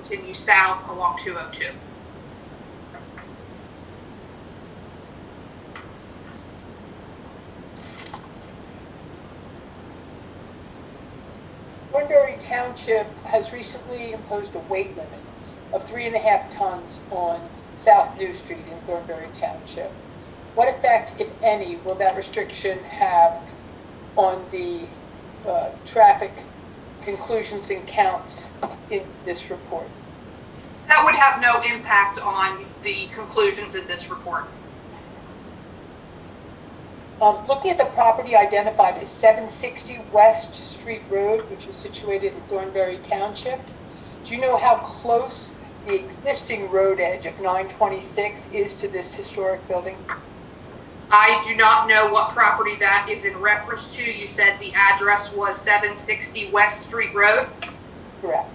continue south along 202. Thornbury Township has recently imposed a weight limit of 3.5 tons on South New Street in Thornbury Township. What effect, if any, will that restriction have on the traffic conclusions and counts in this report? That would have no impact on the conclusions in this report. Looking at the property identified as 760 West Street Road, which is situated in Thornbury Township, do you know how close the existing road edge of 926 is to this historic building? I do not know what property that is in reference to. You said the address was 760 West Street Road? Correct.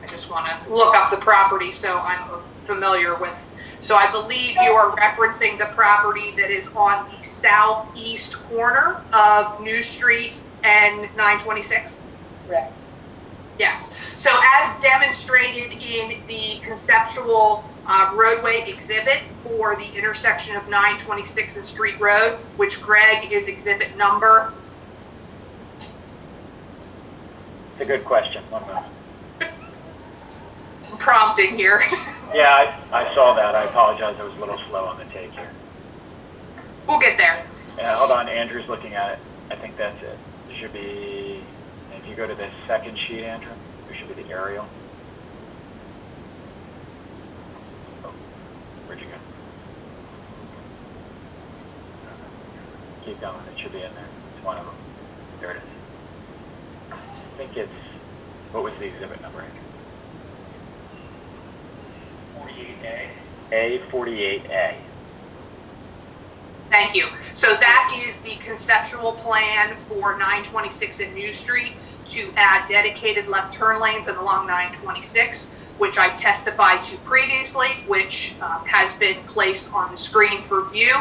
I just want to look up the property so I'm familiar with. So I believe you are referencing the property that is on the southeast corner of New Street and 926? Correct. Yes. So as demonstrated in the conceptual roadway exhibit for the intersection of 926 and Street Road, which Greg is exhibit number. It's a good question. 1 moment. I'm prompting here. Yeah, I saw that. I apologize. I was a little slow on the take here. We'll get there. Yeah, hold on. Andrew's looking at it. I think that's it. There should be, if you go to the second sheet, Andrew, there should be the aerial. Oh, where'd you go? Keep going. It should be in there. It's one of them. There it is. I think it's, what was the exhibit number, Andrew? 48A. A48A. Thank you. So that is the conceptual plan for 926 and New Street to add dedicated left turn lanes along 926, which I testified to previously, which has been placed on the screen for view.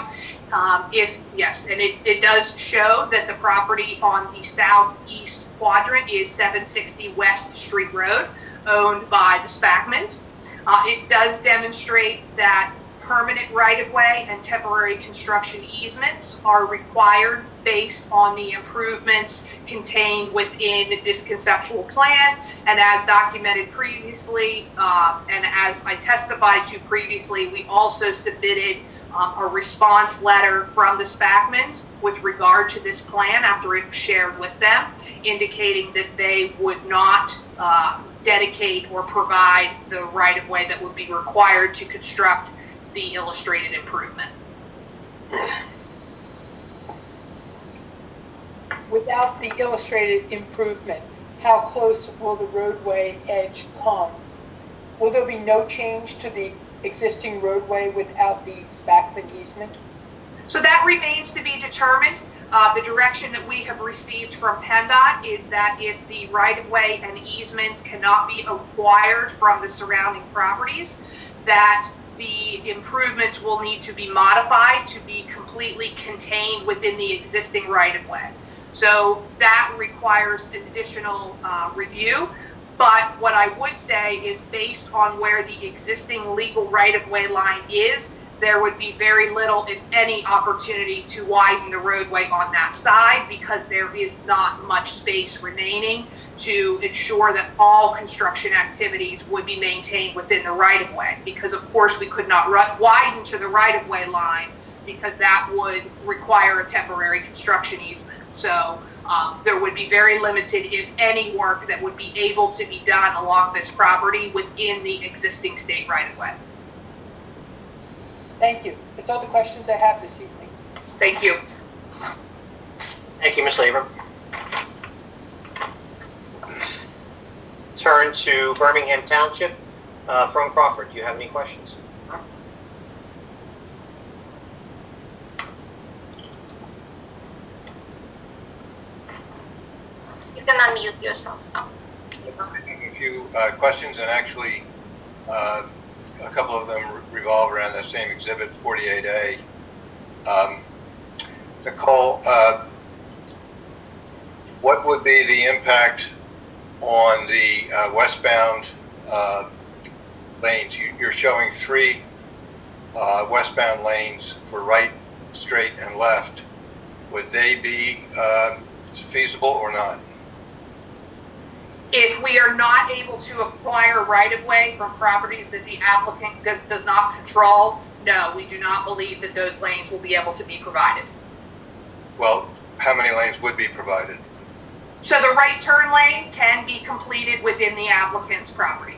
Yes, and it does show that the property on the southeast quadrant is 760 West Street Road, owned by the Spackmans. It does demonstrate that permanent right-of-way and temporary construction easements are required based on the improvements contained within this conceptual plan. And as documented previously, and as I testified to previously, we also submitted a response letter from the Spackmans with regard to this plan after it was shared with them, indicating that they would not dedicate or provide the right-of-way that would be required to construct the illustrated improvement. Without the illustrated improvement, how close will the roadway edge come? Will there be no change to the existing roadway without the Spackman easement? So that remains to be determined. The direction that we have received from PennDOT is that if the right-of-way and easements cannot be acquired from the surrounding properties, that the improvements will need to be modified to be completely contained within the existing right-of-way. So that requires additional review. But what I would say is, based on where the existing legal right-of-way line is, there would be very little, if any, opportunity to widen the roadway on that side, because there is not much space remaining to ensure that all construction activities would be maintained within the right-of-way. Because of course we could not widen to the right-of-way line, because that would require a temporary construction easement. So there would be very limited, if any, work that would be able to be done along this property within the existing state right-of-way. Thank you. That's all the questions I have this evening. Thank you. Thank you, Ms. Labor. Turn to Birmingham Township. From Crawford, do you have any questions? You can unmute yourself now. A few questions, and actually a couple of them revolve around the same exhibit, 48A. Nicole, what would be the impact on the westbound lanes. You're showing three westbound lanes for right, straight, and left. Would they be feasible or not? If we are not able to acquire right-of-way from properties that the applicant does not control, no, we do not believe that those lanes will be able to be provided. Well, how many lanes would be provided? So the right turn lane can be completed within the applicant's property.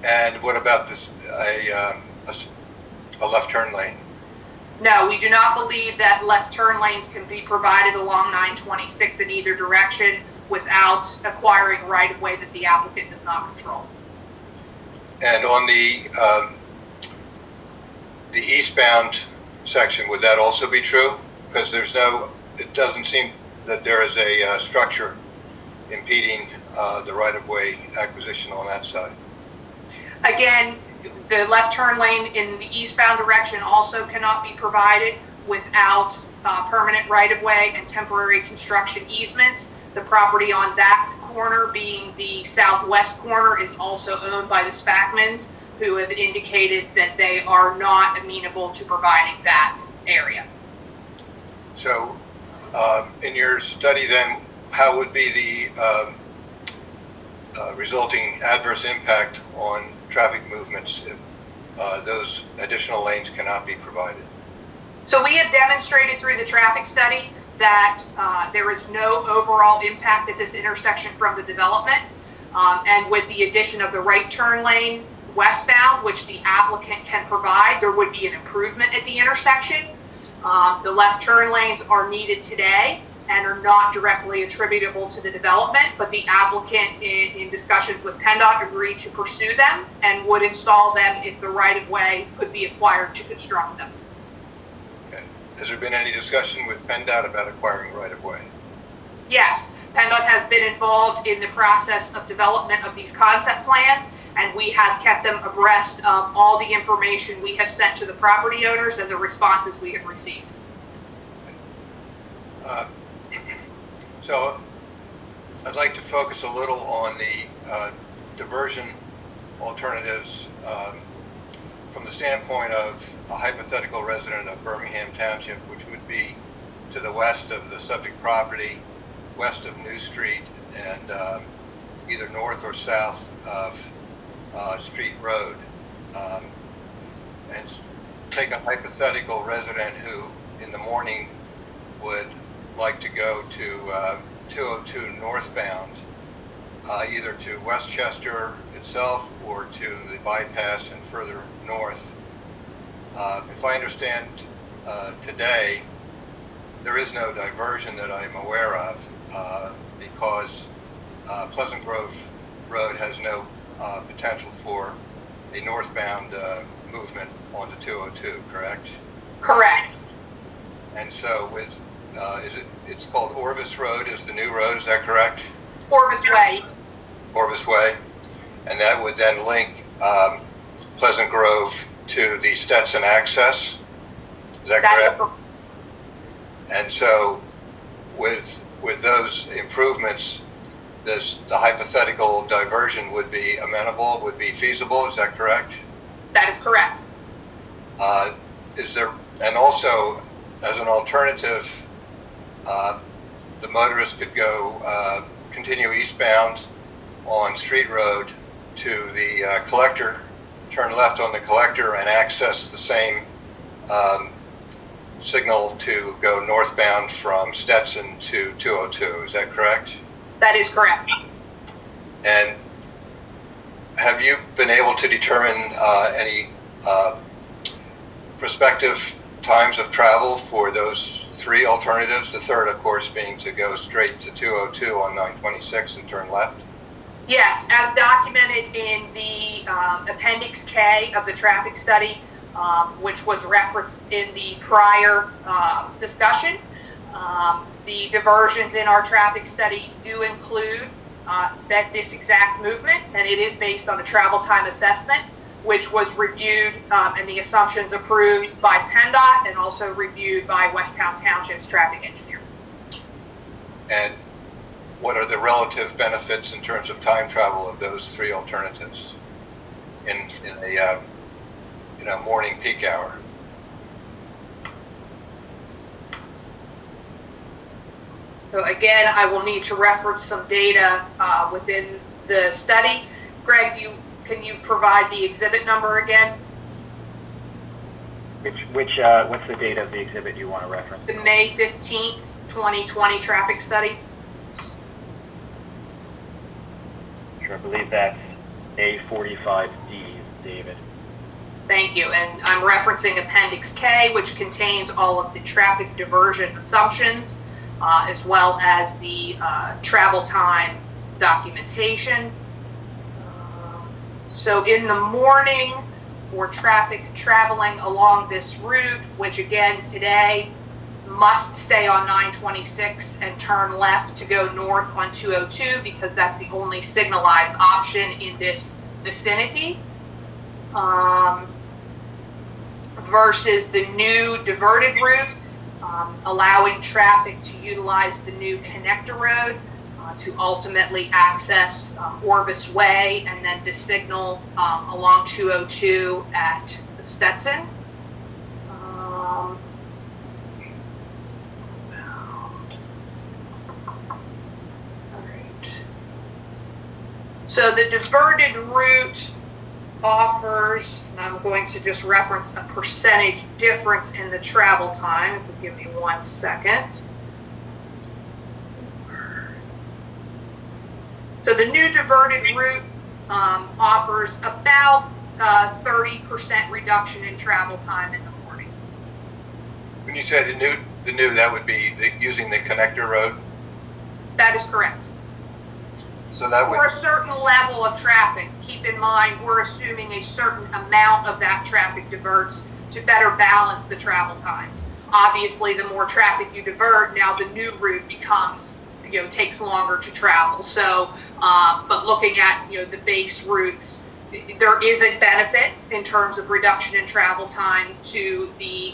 And what about this, a left turn lane? No, we do not believe that left turn lanes can be provided along 926 in either direction without acquiring right-of-way that the applicant does not control. And on the eastbound section, would that also be true? Because it doesn't seem that there is a structure impeding the right-of-way acquisition on that side. Again, the left turn lane in the eastbound direction also cannot be provided without permanent right-of-way and temporary construction easements. The property on that corner, being the southwest corner, is also owned by the Spackmans, who have indicated that they are not amenable to providing that area. So, in your study then, how would be the resulting adverse impact on traffic movements if those additional lanes cannot be provided? So we have demonstrated through the traffic study that there is no overall impact at this intersection from the development. And with the addition of the right turn lane westbound, which the applicant can provide, there would be an improvement at the intersection. The left turn lanes are needed today and are not directly attributable to the development, but the applicant in discussions with PennDOT agreed to pursue them and would install them if the right-of-way could be acquired to construct them. Okay. Has there been any discussion with PennDOT about acquiring right-of-way? Yes, PennDOT has been involved in the process of development of these concept plans, and we have kept them abreast of all the information we have sent to the property owners and the responses we have received. So I'd like to focus a little on the diversion alternatives from the standpoint of a hypothetical resident of Birmingham Township, which would be to the west of the subject property, west of New Street, and either north or south of Street Road. And take a hypothetical resident who in the morning would like to go to 202 northbound, either to Westchester itself or to the bypass and further north. If I understand today, there is no diversion that I'm aware of because Pleasant Grove Road has no potential for a northbound movement onto 202, correct? Correct. And so with it's called Orvis Road is the new road, is that correct? Orvis Way. Orvis Way. And that would then link Pleasant Grove to the Stetson access, is that correct? And so with those improvements, the hypothetical diversion would be amenable, would be feasible, is that correct? That is correct. Is there, and also as an alternative, the motorist could go continue eastbound on Street Road to the collector, turn left on the collector, and access the same signal to go northbound from Stetson to 202. Is that correct? That is correct. And have you been able to determine any prospective times of travel for those three alternatives? The third, of course, being to go straight to 202 on 926 and turn left. Yes, as documented in the Appendix K of the traffic study, which was referenced in the prior discussion, the diversions in our traffic study do include this exact movement, and it is based on a travel time assessment, which was reviewed and the assumptions approved by PennDOT and also reviewed by Westtown Township's traffic engineer. And what are the relative benefits in terms of time travel of those three alternatives in a morning peak hour? So again, I will need to reference some data within the study. Greg, can you provide the exhibit number again? What's the date of the exhibit you want to reference? The May 15th, 2020 traffic study. Sure, I believe that's A45D, David. Thank you. And I'm referencing Appendix K, which contains all of the traffic diversion assumptions, as well as the travel time documentation. So in the morning, for traffic traveling along this route, which again today must stay on 926 and turn left to go north on 202 because that's the only signalized option in this vicinity, versus the new diverted route, allowing traffic to utilize the new connector road to ultimately access Orvis Way and then to signal along 202 at Stetson. All right. So the diverted route offers, and I'm going to just reference a percentage difference in the travel time, if you give me 1 second. So the new diverted route offers about 30% reduction in travel time in the morning. When you say the new, that would be using the connector road? That is correct. So that would... For a certain level of traffic, keep in mind, we're assuming a certain amount of that traffic diverts to better balance the travel times. Obviously, the more traffic you divert, now the new route becomes, takes longer to travel. So, but looking at, the base routes, there is a benefit in terms of reduction in travel time to the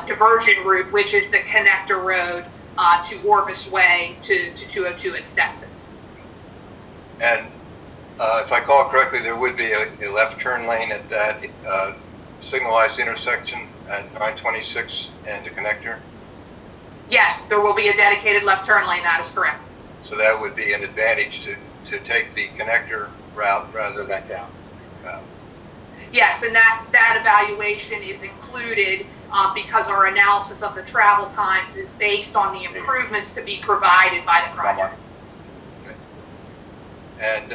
diversion route, which is the connector road to Orvis Way to 202 at Stetson. And if I call correctly, there would be a left turn lane at that signalized intersection at 926 and the connector? Yes, there will be a dedicated left turn lane, that is correct. So that would be an advantage to take the connector route rather than down. Yes, and that evaluation is included because our analysis of the travel times is based on the improvements to be provided by the project. And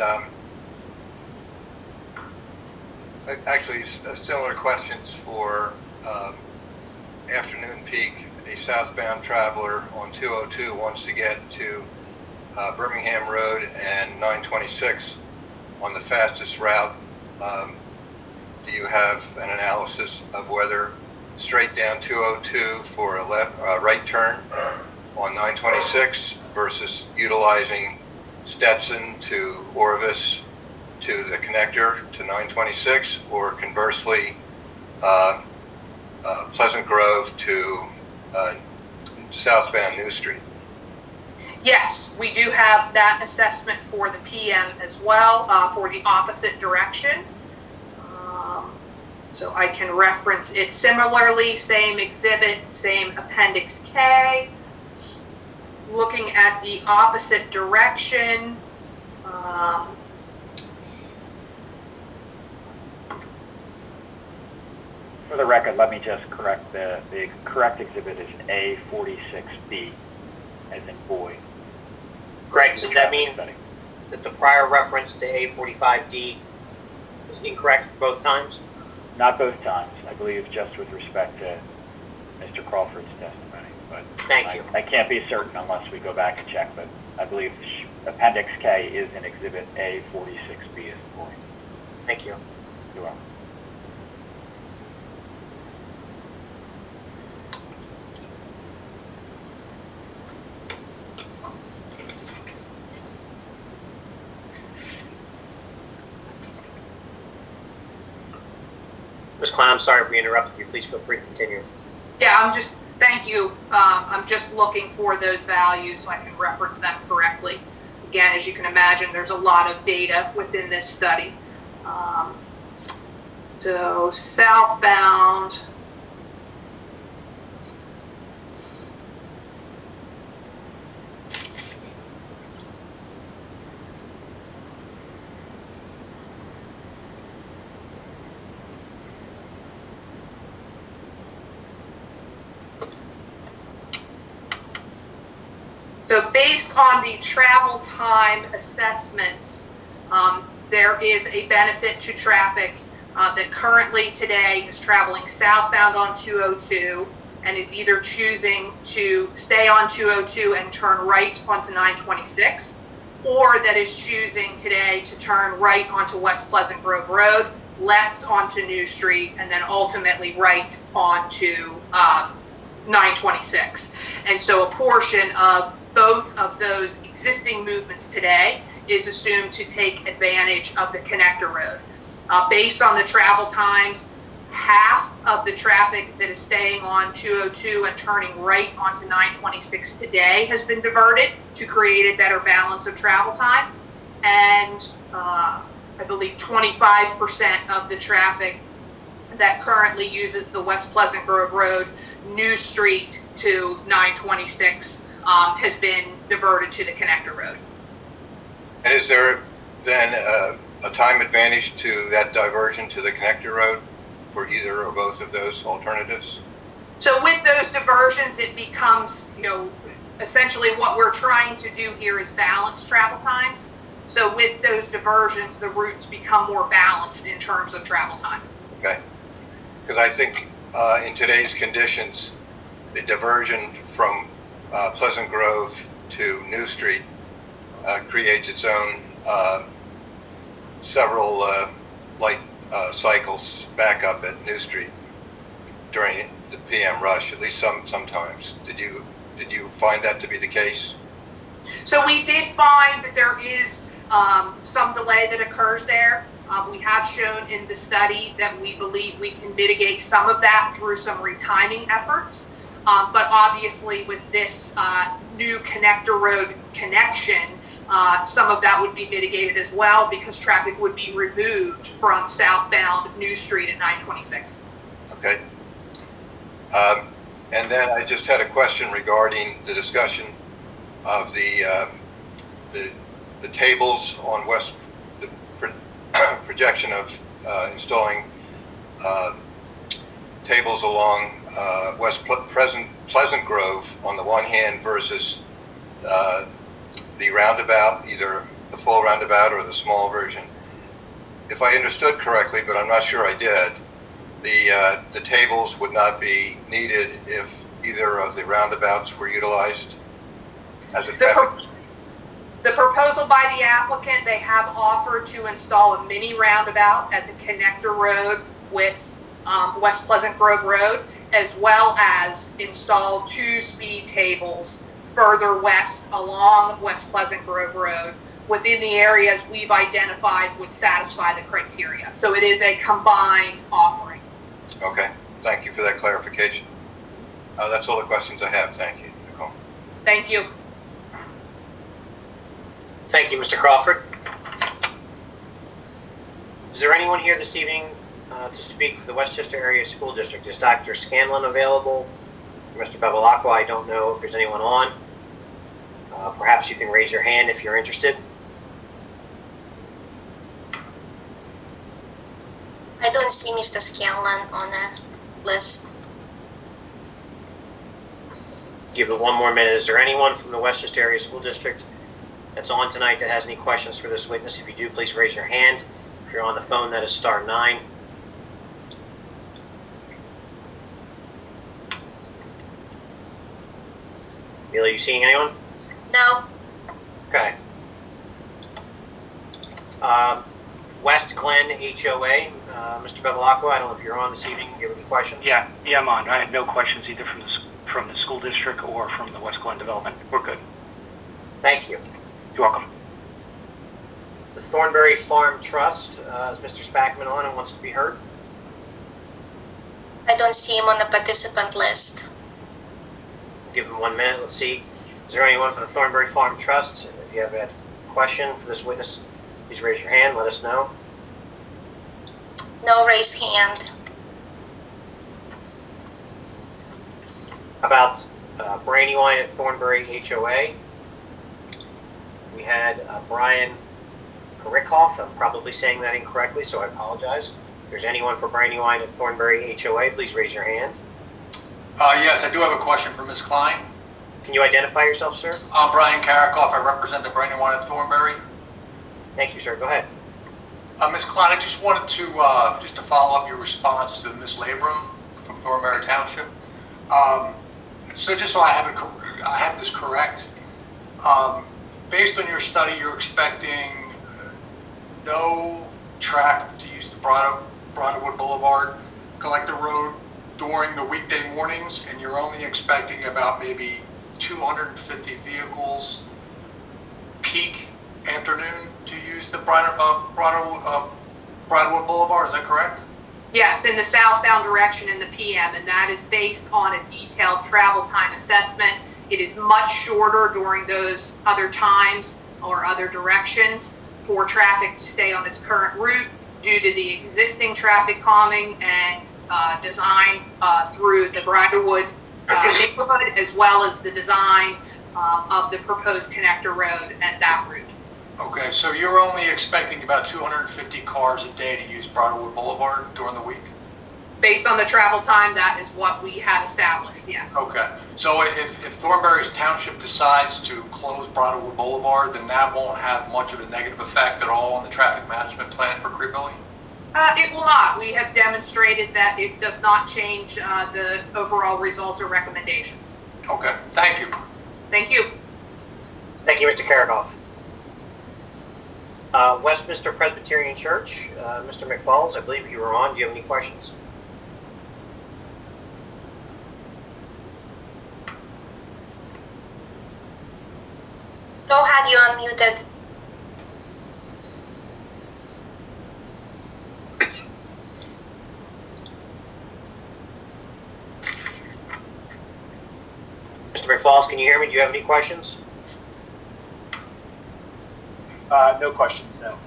actually, similar questions for afternoon peak. A southbound traveler on 202 wants to get to Birmingham Road and 926 on the fastest route. Do you have an analysis of whether straight down 202 for a right turn on 926 versus utilizing Stetson to Orvis to the connector to 926, or conversely Pleasant Grove to southbound New Street? Yes, we do have that assessment for the PM as well, for the opposite direction. So I can reference it similarly, same exhibit, same Appendix K. Looking at the opposite direction, for the record, let me just correct the correct exhibit is A46B, as in boy. Greg, does that mean that the prior reference to A45D was incorrect for both times? Not both times. I believe just with respect to Mr. Crawford's testimony. But Thank you. I can't be certain unless we go back and check, but I believe Appendix K is in Exhibit A46B as in boy. Thank you. You're welcome. Ms. Kline, I'm sorry for interrupting you. Please feel free to continue. yeah, thank you. I'm just looking for those values so I can reference them correctly. Again, as you can imagine, there's a lot of data within this study. So southbound. So based on the travel time assessments, there is a benefit to traffic that currently today is traveling southbound on 202 and is either choosing to stay on 202 and turn right onto 926, or that is choosing today to turn right onto West Pleasant Grove Road, left onto New Street, and then ultimately right onto 926. And so a portion of both of those existing movements today is assumed to take advantage of the connector road. Based on the travel times, half of the traffic that is staying on 202 and turning right onto 926 today has been diverted to create a better balance of travel time. And I believe 25% of the traffic that currently uses the West Pleasant Grove Road, New Street to 926 has been diverted to the connector road. And is there then a time advantage to that diversion to the connector road for either or both of those alternatives? So with those diversions, it becomes, essentially what we're trying to do here is balance travel times. So with those diversions, the routes become more balanced in terms of travel time. Okay. Because I think in today's conditions, the diversion from Pleasant Grove to New Street creates its own several light cycles back up at New Street during the PM rush, at least sometimes. Did you find that to be the case? So we did find that there is some delay that occurs there. We have shown in the study that we believe we can mitigate some of that through some retiming efforts. But obviously with this new connector road connection, some of that would be mitigated as well because traffic would be removed from southbound New Street at 926. Okay. And then I just had a question regarding the discussion of the tables on the projection of installing tables along West Pleasant Grove on the one hand versus the roundabout, either the full roundabout or the small version. If I understood correctly, but I'm not sure I did, the tables would not be needed if either of the roundabouts were utilized as a traffic. The proposal by the applicant, they have offered to install a mini roundabout at the connector road with West Pleasant Grove Road, as well as install 2 speed tables further west along West Pleasant Grove Road within the areas we've identified would satisfy the criteria. So it is a combined offering. Okay, thank you for that clarification. That's all the questions I have. Thank you, Nicole. Thank you. Thank you, Mr. Crawford. Is there anyone here this evening to speak for the Westchester Area School District? Is Dr. Scanlon available? Mr. Bevilacqua, I don't know if there's anyone on. Perhaps you can raise your hand if you're interested. I don't see Mr. Scanlon on the list. Give it one more minute. Is there anyone from the Westchester Area School District that's on tonight that has any questions for this witness? If you do, please raise your hand. If you're on the phone, that is *9. Neil, are you seeing anyone? No. Okay. West Glen HOA, Mr. Bevilacqua, I don't know if you're on this evening. Do you have any questions? Yeah, I'm on. I had no questions either from the school district or from the West Glen development. We're good. Thank you. You're welcome. The Thornberry Farm Trust, is Mr. Spackman on and wants to be heard? I don't see him on the participant list. Give him 1 minute. Let's see. Is there anyone for the Thornberry Farm Trust? If you have a question for this witness, please raise your hand. Let us know. No raised hand. About Brandywine at Thornbury HOA. We had Brian Karikoff. I'm probably saying that incorrectly, so I apologize. If there's anyone for Brandywine at Thornbury HOA, please raise your hand. Yes, I do have a question for Ms. Kline. Can you identify yourself, sir? I'm Brian Karikoff. I represent the Brandywine at Thornbury. Thank you, sir. Go ahead. Ms. Kline, I just wanted to just to follow up your response to Ms. Labrum from Thornbury Township. So just so I have this correct. Based on your study, you're expecting no traffic to use the Broadwood Boulevard Collector Road during the weekday mornings, and you're only expecting about maybe 250 vehicles peak afternoon to use the Broadwood Boulevard. Is that correct? Yes, in the southbound direction in the PM, and that is based on a detailed travel time assessment. It is much shorter during those other times or other directions for traffic to stay on its current route due to the existing traffic calming and design through the Bridlewood neighborhood, as well as the design of the proposed connector road at that route. Okay, so you're only expecting about 250 cars a day to use Broadwood Boulevard during the week? Based on the travel time, that is what we have established, yes. Okay, so if Thornbury Township decides to close Broadwood Boulevard, then that won't have much of a negative effect at all on the traffic management plan for Crebilly? It will not. We have demonstrated that it does not change the overall results or recommendations. Okay, thank you. Thank you. Thank you, Mr. Karikoff. Westminster Presbyterian Church, Mr. McFalls, I believe you were on. Do you have any questions? Go ahead, you unmuted. Mr. McFalls, can you hear me? Do you have any questions? No questions, no.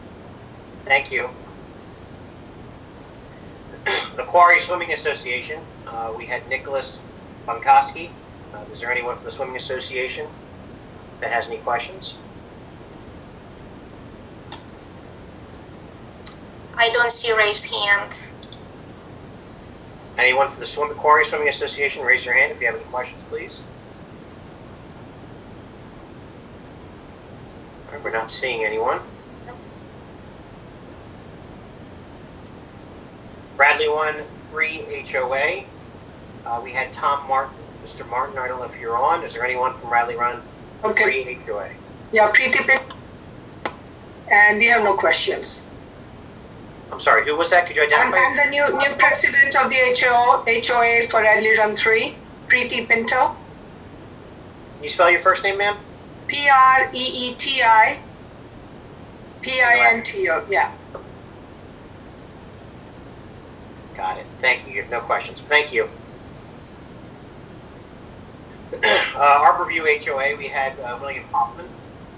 Thank you. The Quarry Swimming Association, we had Nicholas Bonkoski. Is there anyone from the Swimming Association that has any questions? I don't see raised hand. Anyone from the Quarry Swimming Association, raise your hand if you have any questions, please. We're not seeing anyone. Bradley 1-3 HOA. We had Tom Martin. Mr. Martin, I don't know if you're on. Is there anyone from Bradley Run 3 HOA? Yeah, pretty big. And we have no questions. I'm sorry, who was that? Could you identify? I'm the new president of the HOA for Bradley Run 3, Preeti Pinto. Can you spell your first name, ma'am? Preeti Pinto, yeah. Got it. Thank you. You have no questions. Thank you. Arborview HOA, we had William Hoffman.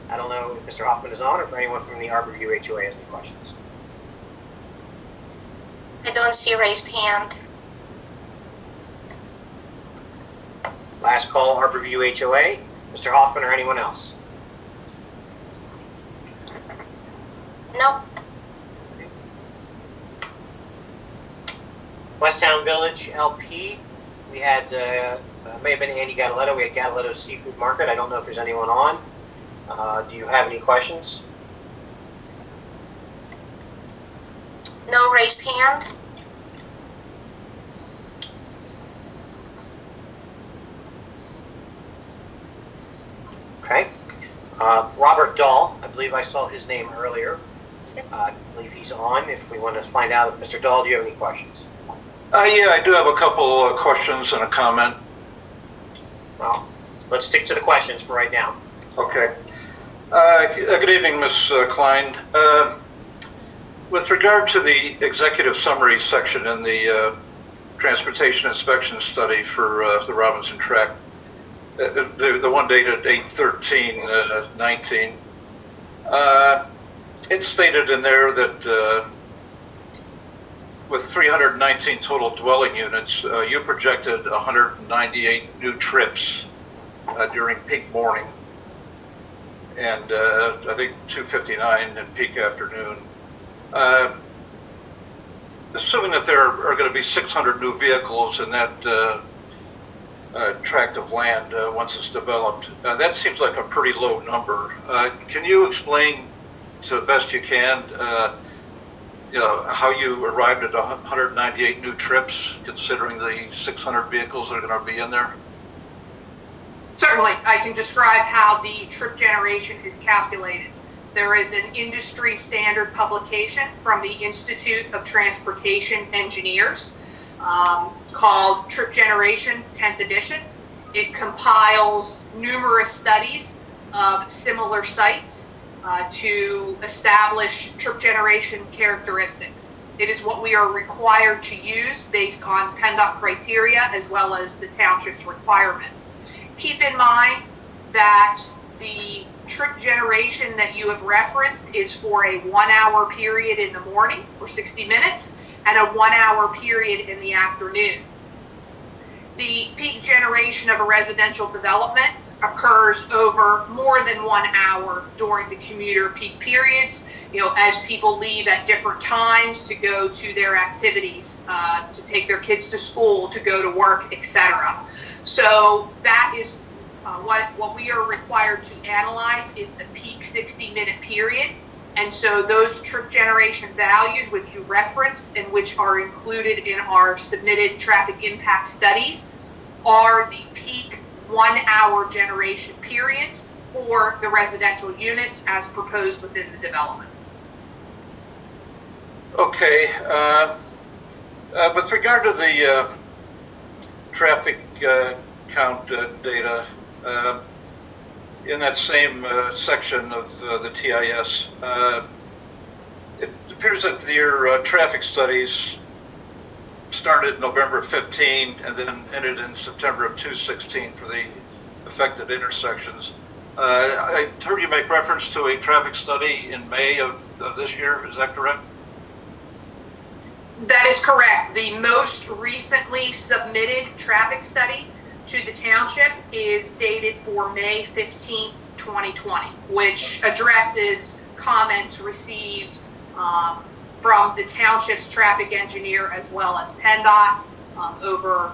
I don't know if Mr. Hoffman is on or if anyone from the Arborview HOA has any questions. I don't see raised hand. Last call, Arborview HOA. Mr. Hoffman or anyone else? No. Westtown Village LP, we had, may have been Andy Gadaletto. We had Gadaletto's Seafood Market. I don't know if there's anyone on. Do you have any questions? No raised hand. Okay. Robert Dahl, I believe I saw his name earlier. I believe he's on. If we want to find out if Mr. Dahl, do you have any questions? Yeah, I do have a couple questions and a comment. Well, let's stick to the questions for right now. Okay. Good evening, Ms. Kline. With regard to the executive summary section in the transportation inspection study for the Robinson track, the one dated 8/13/19, It stated in there that with 319 total dwelling units, you projected 198 new trips during peak morning, and I think 259 in peak afternoon. Assuming that there are going to be 600 new vehicles in that tract of land once it's developed, that seems like a pretty low number. Can you explain to the best you can, how you arrived at 198 new trips, considering the 600 vehicles that are going to be in there? Certainly, I can describe how the trip generation is calculated. There is an industry standard publication from the Institute of Transportation Engineers called Trip Generation 10th edition. It compiles numerous studies of similar sites to establish trip generation characteristics. It is what we are required to use based on PennDOT criteria as well as the township's requirements. Keep in mind that the trip generation that you have referenced is for a 1 hour period in the morning for 60 minutes and a 1 hour period in the afternoon. The peak generation of a residential development occurs over more than 1 hour during the commuter peak periods, as people leave at different times to go to their activities, to take their kids to school, to go to work, etc. So that is what we are required to analyze is the peak 60-minute period. And so those trip generation values, which you referenced and which are included in our submitted traffic impact studies, are the peak 1 hour generation periods for the residential units as proposed within the development. Okay. With regard to the traffic count data, in that same section of the TIS, it appears that your traffic studies started November 15 and then ended in September of 2016 for the affected intersections. I heard you make reference to a traffic study in May of this year. Is that correct? That is correct. The most recently submitted traffic study to the township is dated for May 15th, 2020, which addresses comments received from the township's traffic engineer as well as PennDOT over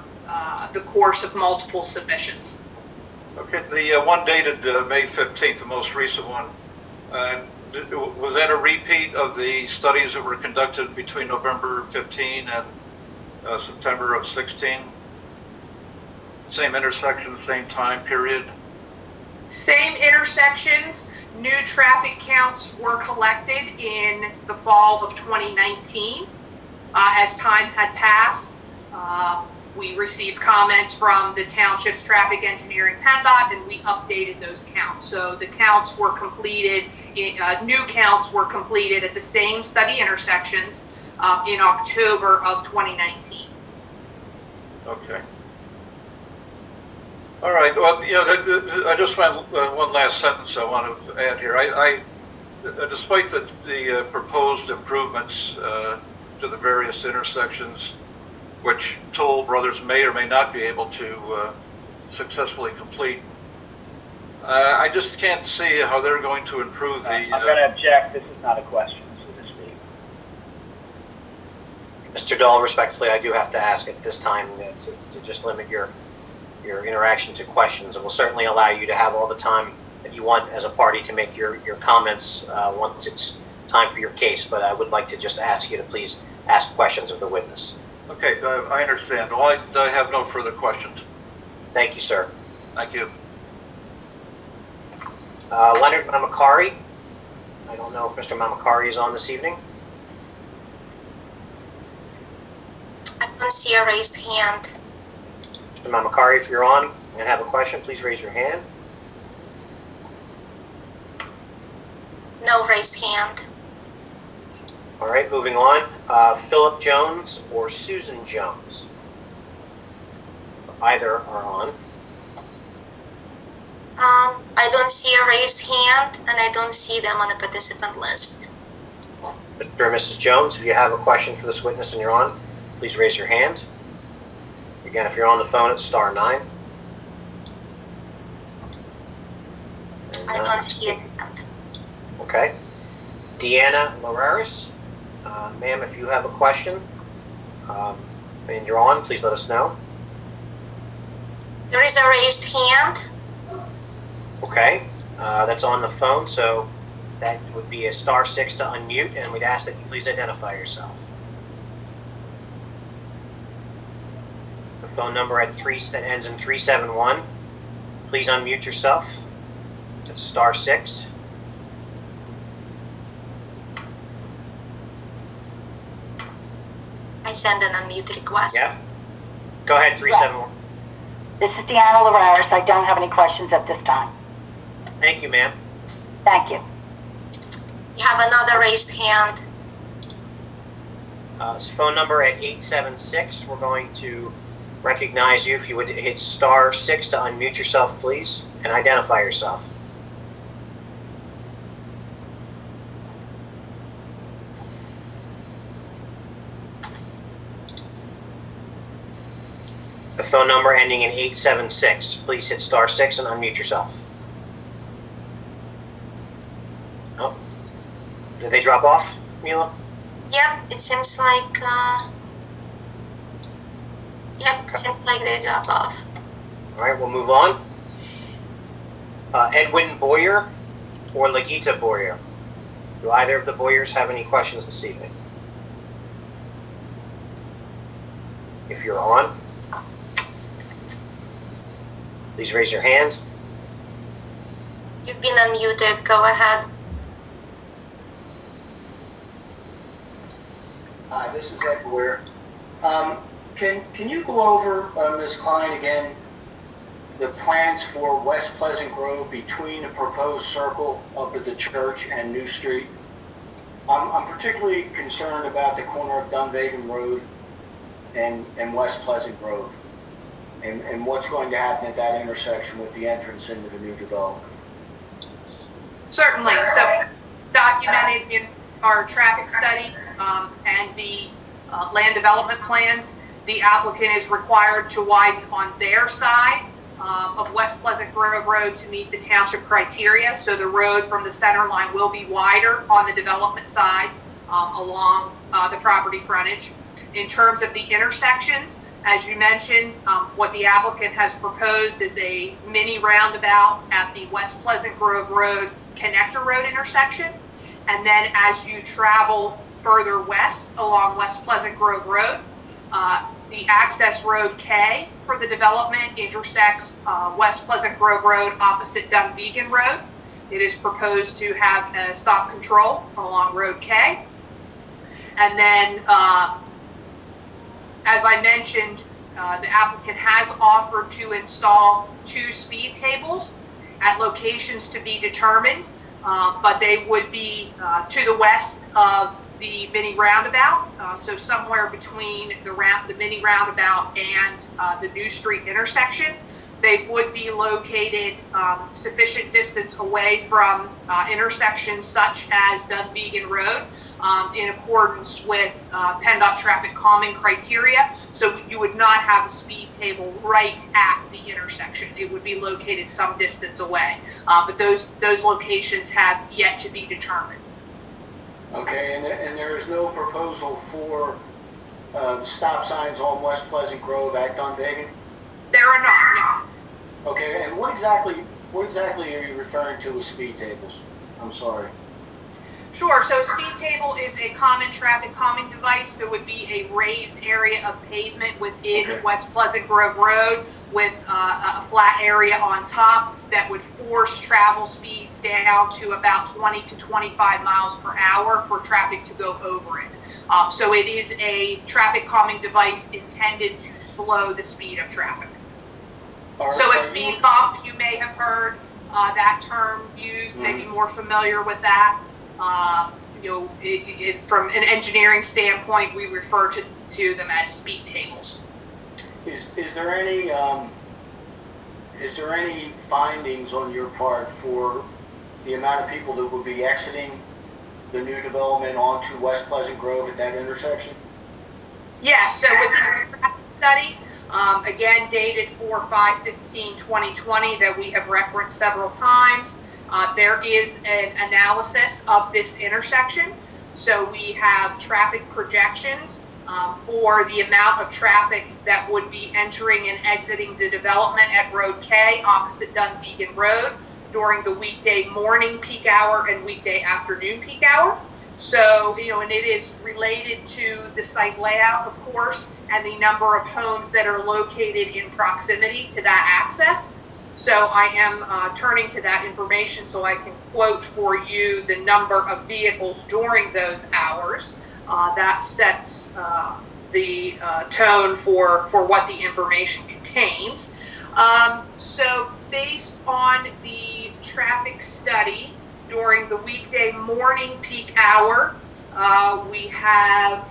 the course of multiple submissions. Okay, the one dated May 15th, the most recent one, was that a repeat of the studies that were conducted between November 15 and September of 16? Same intersection, same time period? Same intersections. New traffic counts were collected in the fall of 2019. As time had passed, we received comments from the township's traffic engineering PennDOT, and we updated those counts. So the counts were completed, new counts were completed at the same study intersections in October of 2019. Okay. All right. Well, I just found one last sentence I want to add here. Despite the proposed improvements to the various intersections, which toll brothers may or may not be able to successfully complete, I just can't see how they're going to improve the... I'm going to object. This is not a question, so to speak. Mr. Dahl, respectfully, I do have to ask at this time to just limit your interaction to questions, and we'll certainly allow you to have all the time that you want as a party to make your comments once it's time for your case, but I would like to just ask you to please ask questions of the witness. Okay, I understand. Well, I have no further questions. Thank you, sir. Thank you. Leonard Mamakari. I don't know if Mr. Mamakari is on this evening. I don't see a raised hand. Mr. Mamakari, if you're on and have a question, please raise your hand. No raised hand. All right, moving on. Philip Jones or Susan Jones? If either are on. I don't see a raised hand, and I don't see them on the participant list. Mr. or Mrs. Jones, if you have a question for this witness and you're on, please raise your hand. Again, if you're on the phone, it's *9. I don't see a hand. Okay. Deanna Lararis, ma'am, if you have a question and you're on, please let us know. There is a raised hand. Okay, that's on the phone, so that would be a *6 to unmute, and we'd ask that you please identify yourself. The phone number that ends in 371. Please unmute yourself. That's *6. I send an unmute request. Yeah. Go ahead, 371. This is Deanna Lararis. I don't have any questions at this time. Thank you, ma'am. Thank you. You have another raised hand. Phone number at 876. We're going to recognize you. If you would hit *6 to unmute yourself, please, and identify yourself. The phone number ending in 876. Please hit *6 and unmute yourself. Oh, did they drop off, Mila? Yep, it seems like. It seems like they dropped off. All right, we'll move on. Edwin Boyer or Lagita Boyer? Do either of the Boyers have any questions this evening? If you're on, please raise your hand. You've been unmuted. Go ahead. Hi, this is Ed Boyer. Can you go over, Ms. Kline, again, the plans for West Pleasant Grove between the proposed circle up at the church and New Street? I'm particularly concerned about the corner of Dunvegan Road and West Pleasant Grove, and what's going to happen at that intersection with the entrance into the new development. Certainly. So documented in our traffic study and the land development plans, the applicant is required to widen on their side of West Pleasant Grove Road to meet the township criteria. So the road from the center line will be wider on the development side along the property frontage. In terms of the intersections, as you mentioned, what the applicant has proposed is a mini roundabout at the West Pleasant Grove Road Connector Road intersection. And then as you travel further west along West Pleasant Grove Road, the access road K for the development intersects West Pleasant Grove Road opposite Dunvegan Road. It is proposed to have a stop control along Road K. And then, as I mentioned, the applicant has offered to install 2 speed tables at locations to be determined, but they would be to the west of the mini roundabout, so somewhere between the mini roundabout and the New Street intersection. They would be located sufficient distance away from intersections such as Dunvegan Road in accordance with PennDOT traffic calming criteria. So you would not have a speed table right at the intersection. It would be located some distance away. But those locations have yet to be determined. Okay, and there's no proposal for stop signs on West Pleasant Grove at Dunvegan? There are not, no. Okay, and what exactly are you referring to with speed tables? I'm sorry. Sure, so a speed table is a common traffic calming device. There would be a raised area of pavement within West Pleasant Grove Road with a flat area on top that would force travel speeds down to about 20 to 25 miles per hour for traffic to go over it. So it is a traffic calming device intended to slow the speed of traffic. So a speed bump, you may have heard that term used, maybe more familiar with that. From an engineering standpoint, we refer to them as speed tables. Is there any is there any findings on your part for the amount of people that will be exiting the new development onto West Pleasant Grove at that intersection? Yes, so within the traffic study, again dated for 5/15/2020 that we have referenced several times, there is an analysis of this intersection. So we have traffic projections for the amount of traffic that would be entering and exiting the development at Road K opposite Dunvegan Road during the weekday morning peak hour and weekday afternoon peak hour. So, and it is related to the site layout, of course, and the number of homes that are located in proximity to that access. So I am turning to that information so I can quote for you the number of vehicles during those hours. That sets the tone for what the information contains. So based on the traffic study during the weekday morning peak hour, we have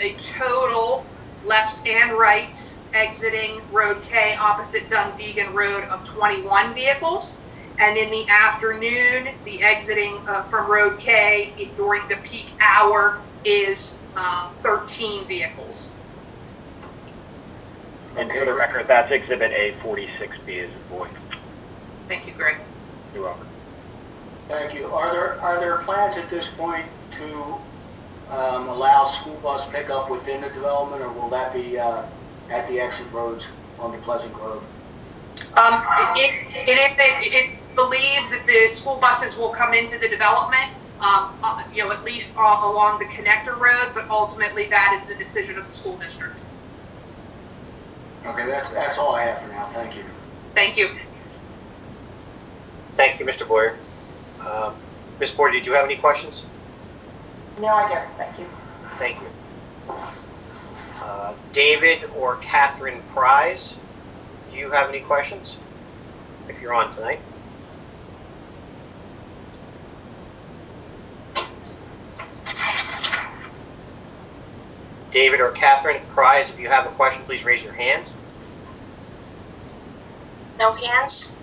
a total lefts and rights exiting Road K opposite Dunvegan Road of 21 vehicles. And in the afternoon, the exiting from Road K during the peak hour is 13 vehicles. And for the record, that's Exhibit A46B as a boy. Thank you, Greg. You're welcome. Thank you. Are there plans at this point to allow school bus pickup within the development, or will that be at the exit roads on the Pleasant Grove? It believed that the school buses will come into the development, at least along the connector road, but ultimately that is the decision of the school district. Okay, that's all I have for now. Thank you. Thank you. Thank you, Mr. Boyer. Ms. Boyer, did you have any questions? No, I don't. Thank you. Thank you. David or Catherine Prize, do you have any questions? If you're on tonight. David or Catherine Prize, if you have a question, please raise your hand. No hands?